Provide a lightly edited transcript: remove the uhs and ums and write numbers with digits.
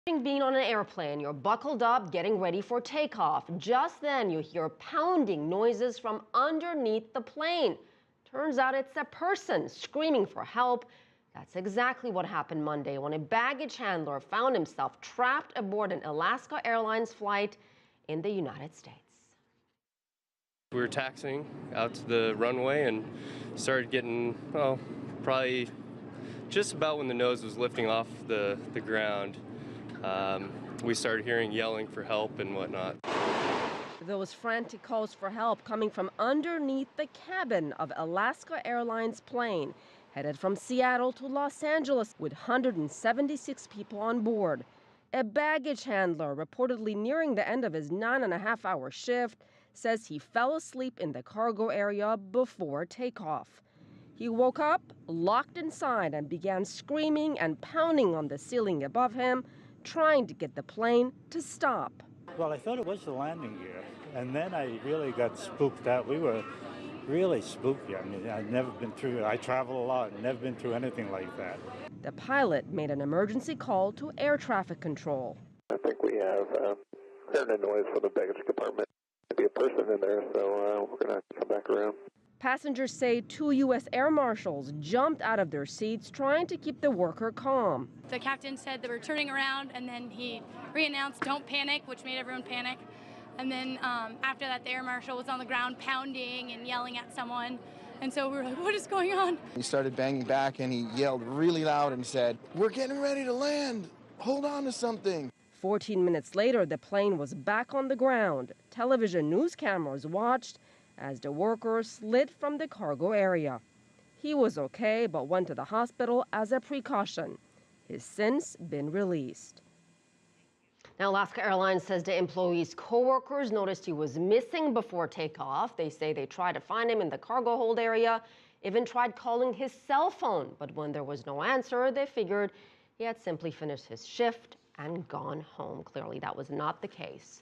Being on an airplane, you're buckled up, getting ready for takeoff. Just then, you hear pounding noises from underneath the plane. Turns out it's a person screaming for help. That's exactly what happened Monday when a baggage handler found himself trapped aboard an Alaska Airlines flight in the United States. We were taxiing out to the runway and started getting, probably just about when the nose was lifting off the ground. We started hearing yelling for help and whatnot. Those frantic calls for help coming from underneath the cabin of Alaska Airlines plane, headed from Seattle to Los Angeles with 176 people on board. A baggage handler, reportedly nearing the end of his 9.5-hour shift, says he fell asleep in the cargo area before takeoff. He woke up, locked inside, and began screaming and pounding on the ceiling above him, trying to get the plane to stop. Well, I thought it was the landing gear, and then I really got spooked out. We were really spooky. I mean, I travel a lot, never been through anything like that. The pilot made an emergency call to air traffic control. I think we have heard a noise from the baggage compartment. Maybe a person in there, so we're going to come back around. Passengers say 2 U.S. air marshals jumped out of their seats trying to keep the worker calm. The captain said they were turning around, and then he re-announced "Don't panic," which made everyone panic. And then after that, the air marshal was on the ground pounding and yelling at someone. And so we were like, what is going on? He started banging back, and he yelled really loud and said, "We're getting ready to land. Hold on to something." 14 minutes later, the plane was back on the ground. Television news cameras watched as the worker slid from the cargo area. He was okay, but went to the hospital as a precaution. He's since been released. Now, Alaska Airlines says the employee's coworkers noticed he was missing before takeoff. They say they tried to find him in the cargo hold area, even tried calling his cell phone. But when there was no answer, they figured he had simply finished his shift and gone home. Clearly, that was not the case.